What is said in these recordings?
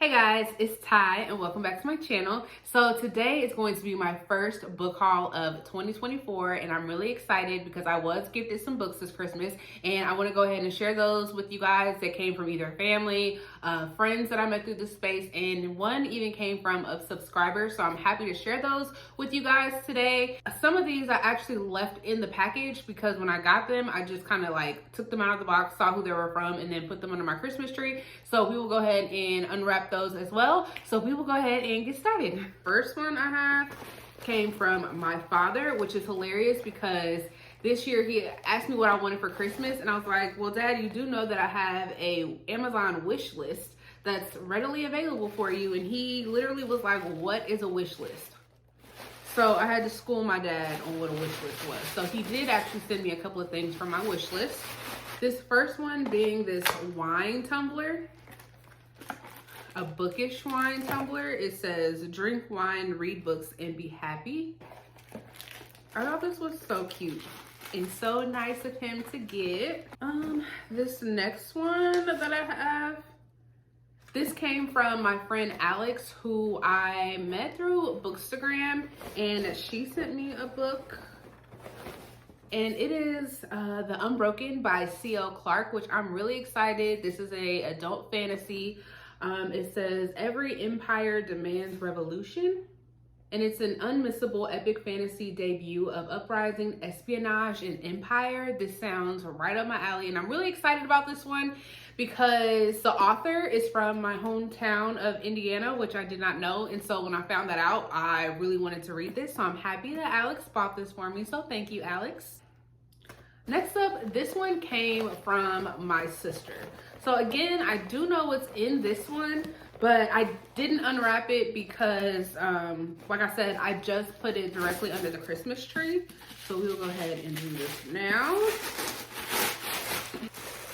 Hey guys, it's Ty and welcome back to my channel. So today is going to be my first book haul of 2024 and I'm really excited because I was gifted some books this Christmas and I want to go ahead and share those with you guys that came from either family, friends that I met through this space, and one even came from a subscriber. So I'm happy to share those with you guys today. Some of these I actually left in the package because when I got them, I just kind of like took them out of the box, saw who they were from, and then put them under my Christmas tree. So we will go ahead and unwrap those as well. So we will go ahead and get started. First one I have came from my father, which is hilarious because this year he asked me what I wanted for Christmas and I was like, well, Dad, you do know that I have a Amazon wish list that's readily available for you. And he literally was like, what is a wish list? So I had to school my dad on what a wish list was. So he did actually send me a couple of things from my wish list. This first one being this wine tumbler, a bookish wine tumbler. It says, drink wine, read books, and be happy. I thought this was so cute and so nice of him to get. This next one that I have, this came from my friend Alex, who I met through Bookstagram, and she sent me a book. And it is The Unbroken by C.L. Clarke, which I'm really excited. This is a adult fantasy. It says, every empire demands revolution. And it's an unmissable epic fantasy debut of uprising, espionage, and empire. This sounds right up my alley. And I'm really excited about this one because the author is from my hometown of Indiana, which I did not know. And so when I found that out, I really wanted to read this. So I'm happy that Alex bought this for me. So thank you, Alex. Next up, this one came from my sister. So again, I do know what's in this one, but I didn't unwrap it because, like I said, I just put it directly under the Christmas tree. So we will go ahead and do this now.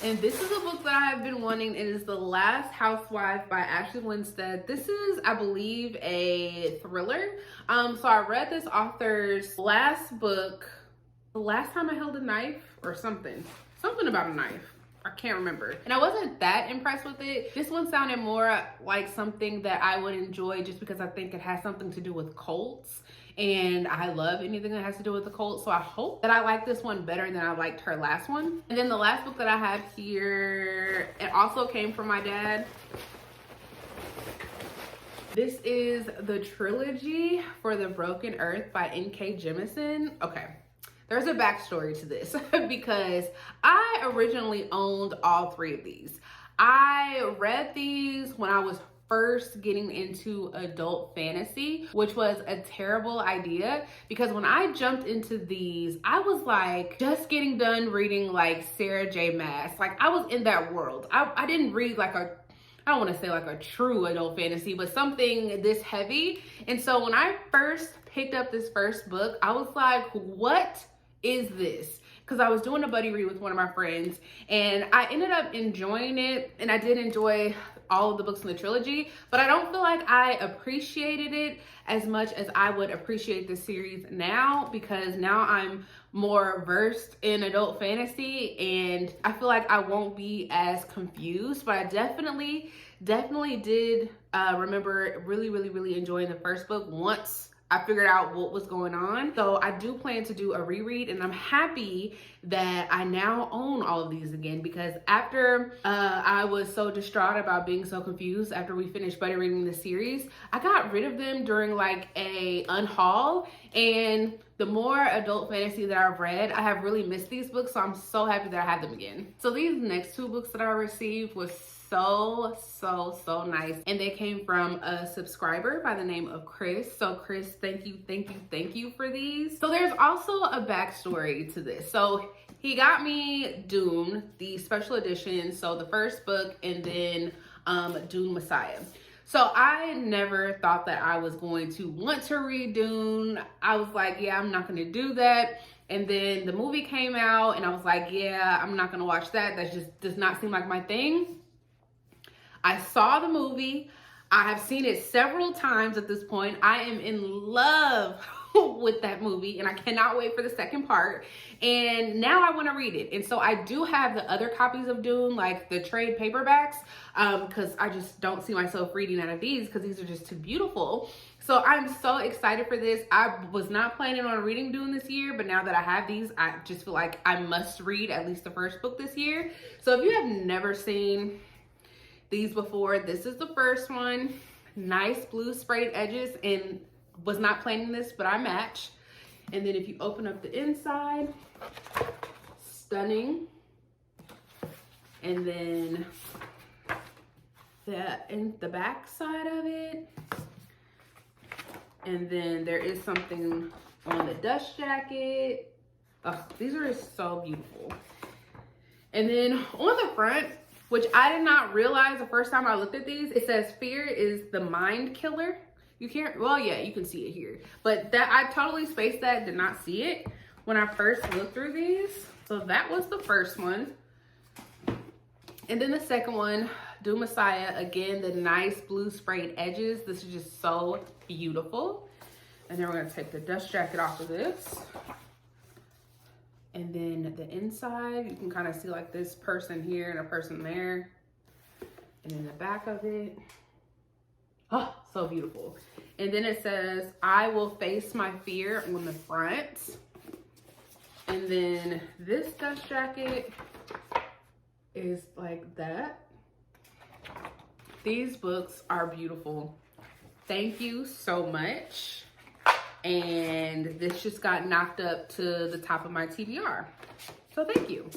And this is a book that I have been wanting. It is The Last Housewife by Ashley Winstead. This is, I believe, a thriller. So I read this author's last book, The Last Time I Held a Knife, or something about a knife. I can't remember. And I wasn't that impressed with it. This one sounded more like something that I would enjoy just because I think it has something to do with cults. And I love anything that has to do with the cult. So I hope that I like this one better than I liked her last one. And then the last book that I have here, it also came from my dad. This is the trilogy for the Broken Earth by N.K. Jemisin. Okay. There's a backstory to this because I originally owned all three of these. I read these when I was first getting into adult fantasy, which was a terrible idea because when I jumped into these, I was like just getting done reading like Sarah J. Maas. Like I was in that world. I didn't read like I don't want to say like a true adult fantasy, but something this heavy. And so when I first picked up this first book, I was like, what is this? Because I was doing a buddy read with one of my friends and I ended up enjoying it, and I did enjoy all of the books in the trilogy, but I don't feel like I appreciated it as much as I would appreciate this series now, because now I'm more versed in adult fantasy and I feel like I won't be as confused. But I definitely did remember really enjoying the first book once I figured out what was going on. So I do plan to do a reread, and I'm happy that I now own all of these again, because after I was so distraught about being so confused after we finished buddy reading the series, I got rid of them during like a unhaul, and the more adult fantasy that I've read, I have really missed these books, so I'm so happy that I have them again. So these next two books that I received was so nice, and they came from a subscriber by the name of Chris. So Chris, thank you for these. So there's also a backstory to this. So he got me Dune, the special edition, so the first book, and then Dune Messiah. So I never thought that I was going to want to read Dune. I was like, yeah, I'm not gonna do that. And then the movie came out and I was like, yeah, I'm not gonna watch that. That just does not seem like my thing. I saw the movie. I have seen it several times at this point. I am in love with that movie, and I cannot wait for the second part. And now I want to read it. And so I do have the other copies of Dune, like the trade paperbacks, because I just don't see myself reading out of these because these are just too beautiful. So I'm so excited for this. I was not planning on reading Dune this year, but now that I have these, I just feel like I must read at least the first book this year. So if you have never seen these before, this is the first one. Nice blue sprayed edges, and was not planning this, but I match. And then if you open up the inside, stunning. And then the back side of it. And then there is something on the dust jacket. Oh, these are just so beautiful. And then on the front, which I did not realize the first time I looked at these, it says fear is the mind killer. You can't, well, yeah, you can see it here. But that, I totally spaced that, did not see it when I first looked through these. So that was the first one. And then the second one, Dune Messiah, again, the nice blue sprayed edges. This is just so beautiful. And then we're gonna take the dust jacket off of this. And then the inside, you can kind of see like this person here and a person there. And then the back of it. Oh, so beautiful. And then it says, I will face my fear on the front. And then this dust jacket is like that. These books are beautiful. Thank you so much. And this just got knocked up to the top of my TBR. So thank you.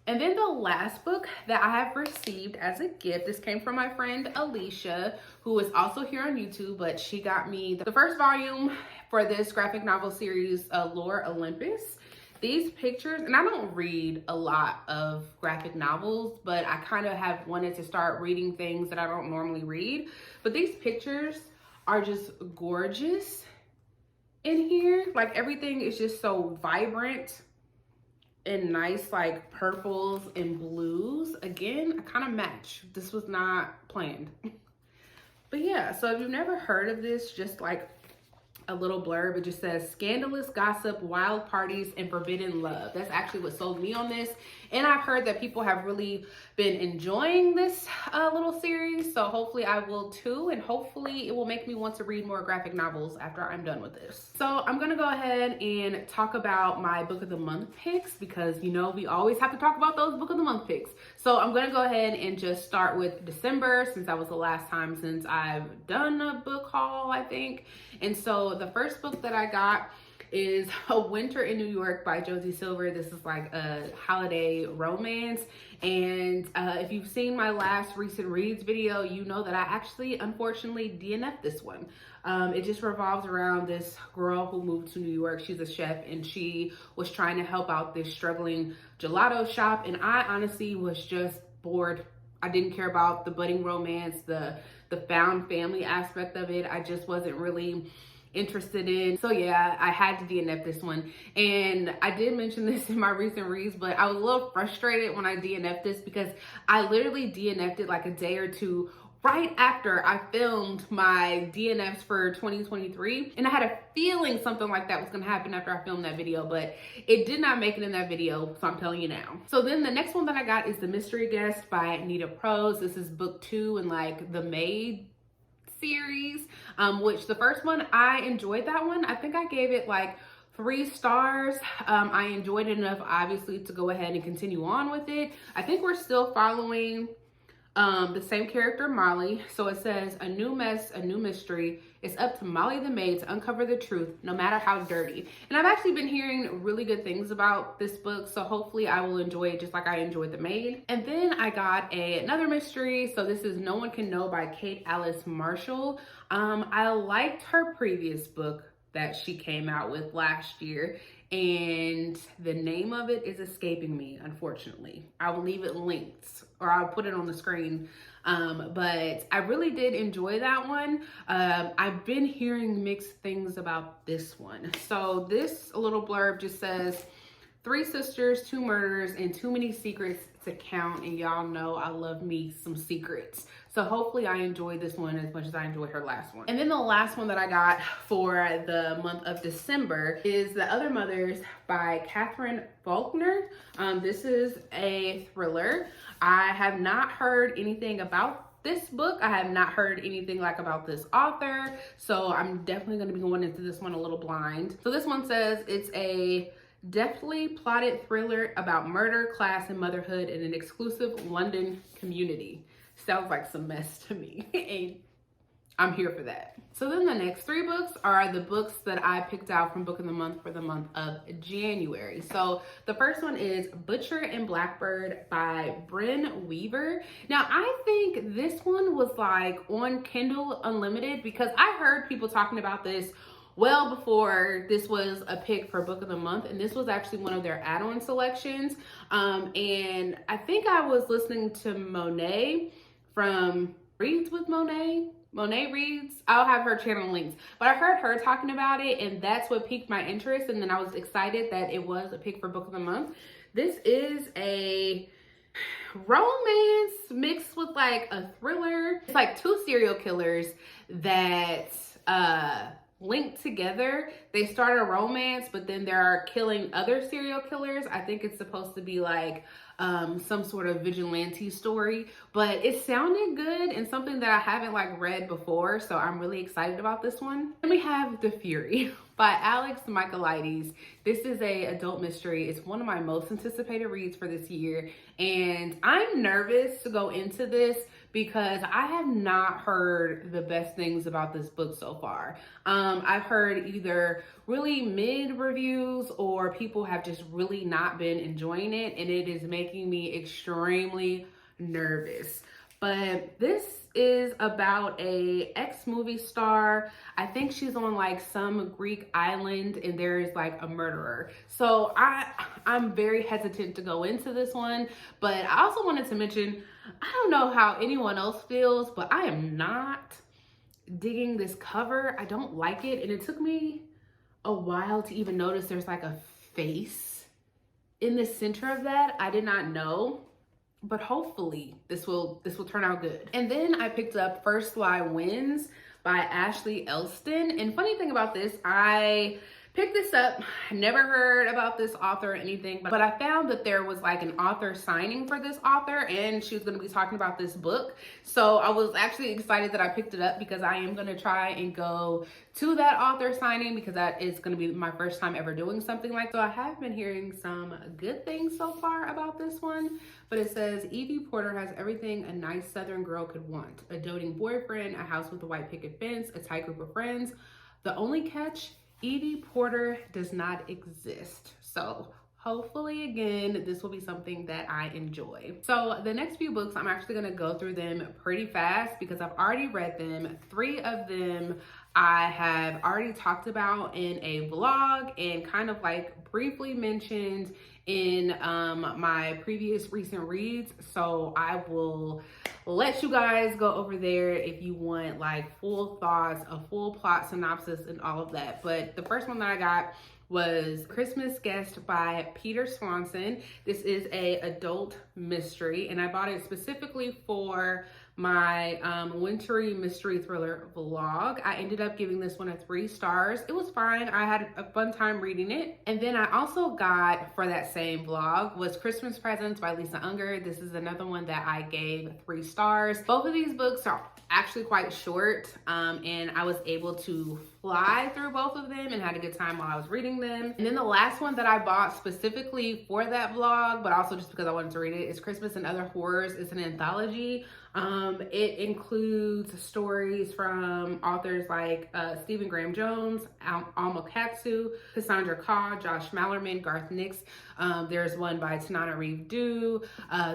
And then the last book that I have received as a gift, this came from my friend Alicia, who is also here on YouTube, but she got me the first volume for this graphic novel series, Lore Olympus. These pictures, and I don't read a lot of graphic novels, but I kind of have wanted to start reading things that I don't normally read. But these pictures are just gorgeous in here. Like everything is just so vibrant and nice, like purples and blues. Again, I kind of match. This was not planned. But yeah, so if you've never heard of this, just like a little blurb, it just says scandalous gossip, wild parties, and forbidden love. That's actually what sold me on this. And I've heard that people have really been enjoying this little series. So hopefully I will too. And hopefully it will make me want to read more graphic novels after I'm done with this. So I'm going to go ahead and talk about my book of the month picks, because you know, we always have to talk about those book of the month picks. So I'm going to go ahead and just start with December, since that was the last time since I've done a book haul, I think. And so the first book that I got is A Winter in New York by Josie Silver. This is like a holiday romance. And if you've seen my last recent reads video, you know that I actually, unfortunately, DNF'd this one. It just revolves around this girl who moved to New York. She's a chef, and she was trying to help out this struggling gelato shop. And I honestly was just bored. I didn't care about the budding romance, the found family aspect of it. I just wasn't really interested in. So yeah, I had to DNF this one. And I did mention this in my recent reads, but I was a little frustrated when I DNF'd this, because I literally DNF'd it like a day or two right after I filmed my DNFs for 2023. And I had a feeling something like that was gonna happen after I filmed that video, but it did not make it in that video, so I'm telling you now. So then the next one that I got is The Mystery Guest by Nita Prose. This is book 2 in like the Maid series, which the first one, I enjoyed that one. I think I gave it like 3 stars. I enjoyed it enough, obviously, to go ahead and continue on with it. I think we're still following the same character, Molly. So it says, a new mess, a new mystery. It's up to Molly the maid to uncover the truth, no matter how dirty. And I've actually been hearing really good things about this book, so hopefully I will enjoy it just like I enjoyed The Maid. And then I got another mystery. So this is No One Can Know by Kate Alice Marshall. I liked her previous book that she came out with last year, and the name of it is escaping me, unfortunately. I will leave it linked, or I'll put it on the screen. But I really did enjoy that one. I've been hearing mixed things about this one. So this little blurb just says, 3 sisters, 2 murders, and too many secrets to count. And y'all know I love me some secrets. So hopefully I enjoy this one as much as I enjoyed her last one. And then the last one that I got for the month of December is The Other Mothers by Catherine Faulkner. This is a thriller. I have not heard anything about this book. I have not heard anything about this author, so I'm definitely going to be going into this one a little blind. So this one says it's a deftly plotted thriller about murder, class, and motherhood in an exclusive London community. Sounds like some mess to me, and I'm here for that. So then the next 3 books are the books that I picked out from Book of the Month for the month of January. So the first one is Butcher and Blackbird by Bryn Weaver. Now I think this one was on Kindle Unlimited because I heard people talking about this well before this was a pick for Book of the Month, and this was actually one of their add-on selections. And I think I was listening to Monet from Reads with Monet Reads. I'll have her channel links, but I heard her talking about it, and that's what piqued my interest, and then I was excited that it was a pick for Book of the Month. This is a romance mixed with a thriller. It's 2 serial killers that linked together. They start a romance, but then they're killing other serial killers. I think it's supposed to be some sort of vigilante story, but it sounded good and something that I haven't read before, so I'm really excited about this one. Then we have The Fury by Alex Michaelides. This is a adult mystery. It's one of my most anticipated reads for this year, and I'm nervous to go into this because I have not heard the best things about this book so far. I've heard either really mid reviews or people have just really not been enjoying it, and it is making me extremely nervous. But this is about a ex-movie star. I think she's on some Greek island and there is a murderer. So I'm very hesitant to go into this one, but I also wanted to mention, I don't know how anyone else feels, but I am not digging this cover. I don't like it, and it took me a while to even notice there's a face in the center of that. I did not know, but hopefully this will turn out good. And then I picked up First Lie Wins by Ashley Elston. And funny thing about this, I picked this up, never heard about this author or anything, but I found that there was an author signing for this author, and she was going to be talking about this book. So I was actually excited that I picked it up because I am going to try and go to that author signing because that is going to be my first time ever doing something like that. So I have been hearing some good things so far about this one, but it says Evie Porter has everything a nice Southern girl could want: a doting boyfriend, a house with a white picket fence, a tight group of friends. The only catch: Evie Porter does not exist. So hopefully, again, this will be something that I enjoy. So the next few books, I'm actually going to go through them pretty fast because I've already read them. 3 of them I have already talked about in a vlog and kind of briefly mentioned in my previous recent reads. So I will let you guys go over there if you want full thoughts, a full plot synopsis, and all of that. But the first one that I got was Christmas Guest by Peter Swanson. This is a adult mystery, and I bought it specifically for my wintry mystery thriller vlog. I ended up giving this one a 3 stars. It was fine. I had a fun time reading it. And then I also got, for that same vlog, was Christmas Presents by Lisa Unger. This is another one that I gave 3 stars. Both of these books are actually quite short, and I was able to fly through both of them and had a good time while I was reading them. And then the last one that I bought specifically for that vlog, but also just because I wanted to read it, is Christmas and Other Horrors. It's an anthology. It includes stories from authors like Stephen Graham Jones, Alma Katsu, Cassandra Kah, Josh Mallerman, Garth Nix. There's one by Tanana Reeve Dew.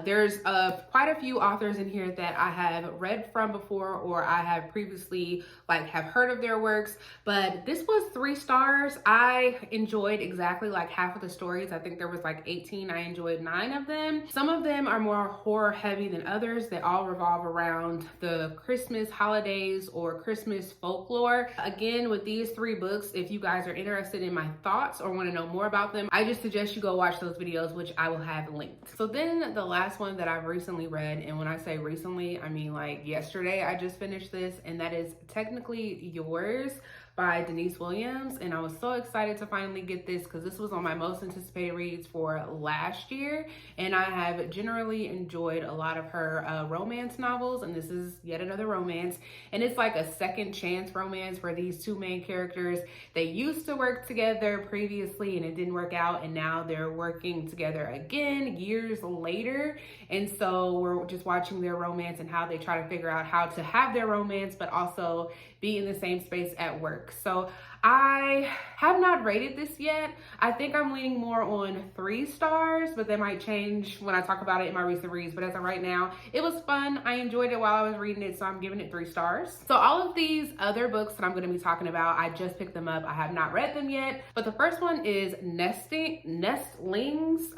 There's quite a few authors in here that I have read from before, or I have previously have heard of their works. But this was 3 stars. I enjoyed exactly half of the stories. I think there was 18. I enjoyed 9 of them. Some of them are more horror heavy than others. They all revolve revolve around the Christmas holidays or Christmas folklore. Again, with these 3 books, if you guys are interested in my thoughts or want to know more about them, I just suggest you go watch those videos, which I will have linked. So then the last one that I've recently read, and when I say recently, I mean like yesterday I just finished this, and that is Technically Yours by Denise Williams. And I was so excited to finally get this because this was on my most anticipated reads for last year, and I have generally enjoyed a lot of her romance novels, and this is yet another romance, and it's like a second chance romance where these 2 main characters, they used to work together previously and it didn't work out, and now they're working together again years later, and so we're just watching their romance and how they try to figure out how to have their romance but also be in the same space at work. So I have not rated this yet. I think I'm leaning more on 3 stars, but that might change when I talk about it in my recent reads. But as of right now, it was fun. I enjoyed it while I was reading it, so I'm giving it 3 stars. So all of these other books that I'm going to be talking about, I just picked them up. I have not read them yet, but the first one is Nestlings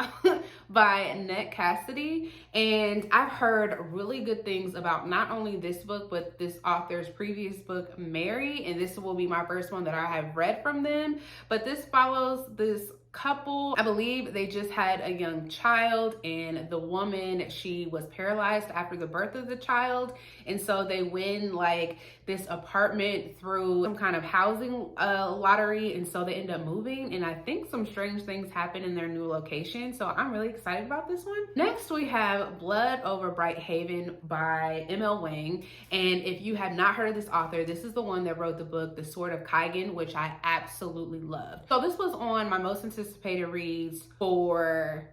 by Annette Cassidy, and I've heard really good things about not only this book, but this author's previous book, Mary, and this will be my first one that I have read from them. But this follows this couple. I believe they just had a young child, and the woman, she was paralyzed after the birth of the child, and so they win like this apartment through some kind of housing lottery, and so they end up moving, and I think some strange things happen in their new location, so I'm really excited about this one. Next we have Blood Over Bright Haven by M.L. Wang, and if you have not heard of this author, this is the one that wrote the book The Sword of Kaigan, which I absolutely loved. So this was on my most anticipated reads for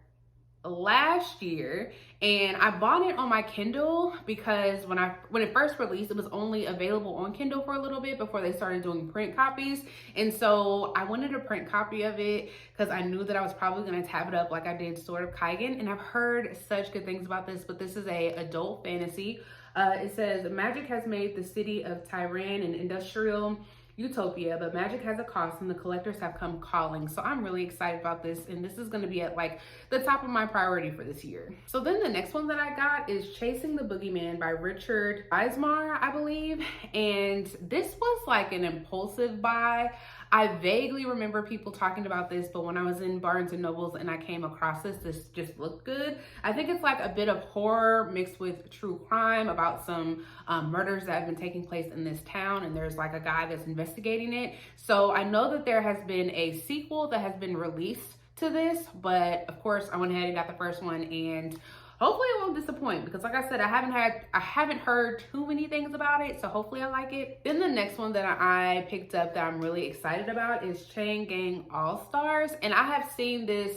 last year, and I bought it on my Kindle because when it first released, it was only available on Kindle for a little bit before they started doing print copies, and so I wanted a print copy of it because I knew that I was probably going to tab it up like I did Sword of Kaigan, and I've heard such good things about this. But this is a adult fantasy. It says magic has made the city of Tyran an industrial utopia, but magic has a cost and the collectors have come calling. So I'm really excited about this, and this is going to be at like the top of my priority for this year. So then the next one that I got is Chasing the Boogeyman by Richard Eismar, I believe, and this was like an impulsive buy. I vaguely remember people talking about this, but when I was in Barnes and Nobles and I came across this just looked good. I think it's like a bit of horror mixed with true crime about some murders that have been taking place in this town, and there's like a guy that's investigating it. So I know that there has been a sequel that has been released to this, but of course I went ahead and got the first one, and hopefully it won't disappoint because like I said, I haven't heard too many things about it, so hopefully I like it. Then the next one that I picked up that I'm really excited about is Chain Gang All Stars, and I have seen this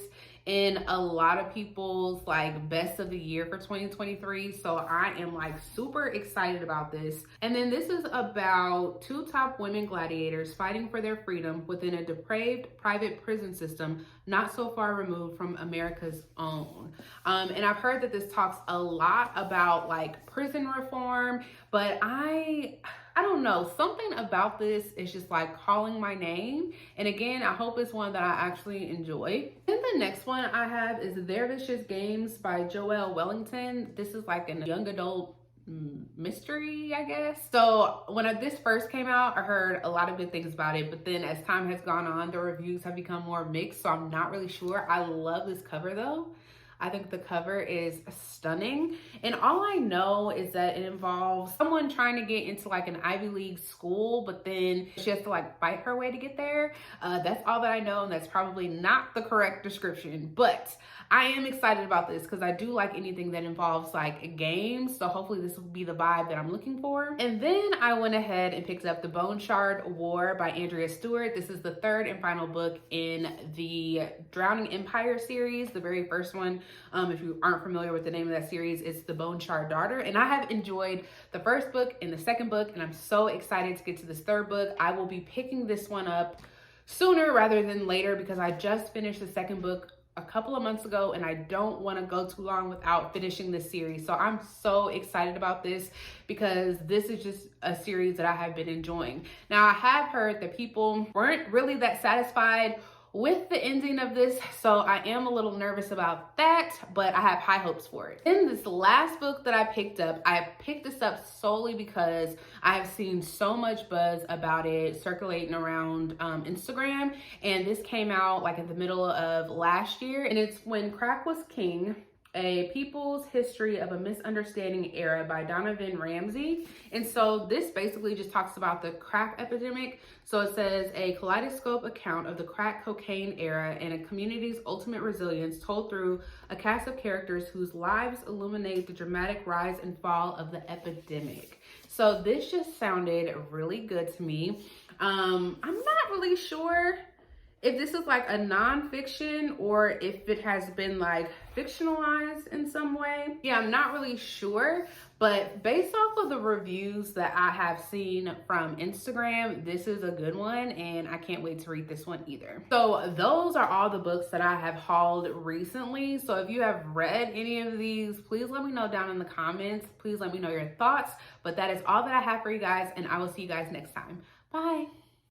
in a lot of people's like best of the year for 2023, so I am like super excited about this. And then this is about 2 top women gladiators fighting for their freedom within a depraved private prison system not so far removed from America's own. And I've heard that this talks a lot about like prison reform, but I don't know, something about this is just like calling my name. And again, I hope it's one that I actually enjoy. And the next one I have is Their Vicious Games by Joelle Wellington. This is like a young adult mystery, I guess. So when this first came out, I heard a lot of good things about it, but then as time has gone on, the reviews have become more mixed, so I'm not really sure. I love this cover though. I think the cover is stunning. And all I know is that it involves someone trying to get into like an Ivy League school, but then she has to like fight her way to get there. That's all that I know, and that's probably not the correct description, but I am excited about this because I do like anything that involves like games. So hopefully this will be the vibe that I'm looking for. And then I went ahead and picked up The Bone Shard War by Andrea Stewart. This is the 3rd and final book in the Drowning Empire series. The very first one, if you aren't familiar with the name of that series, it's The Bone Shard Daughter. And I have enjoyed the first book and the second book, and I'm so excited to get to this 3rd book. I will be picking this one up sooner rather than later because I just finished the 2nd book a couple of months ago, and I don't want to go too long without finishing this series. So I'm so excited about this because this is just a series that I have been enjoying. Now, I have heard that people weren't really that satisfied with the ending of this, so I am a little nervous about that, but I have high hopes for it. In this last book that I picked this up solely because I have seen so much buzz about it circulating around Instagram, and this came out like in the middle of last year, and it's When Crack Was King, A People's History of a Misunderstanding Era by Donovan Ramsey. And so this basically just talks about the crack epidemic. So it says a kaleidoscope account of the crack cocaine era and a community's ultimate resilience told through a cast of characters whose lives illuminate the dramatic rise and fall of the epidemic. So this just sounded really good to me. I'm not really sure if this is like a nonfiction or if it has been like fictionalized in some way. Yeah, I'm not really sure, but based off of the reviews that I have seen from Instagram, this is a good one, and I can't wait to read this one either. So those are all the books that I have hauled recently. So if you have read any of these, please let me know down in the comments. Please let me know your thoughts. But that is all that I have for you guys, and I will see you guys next time. Bye.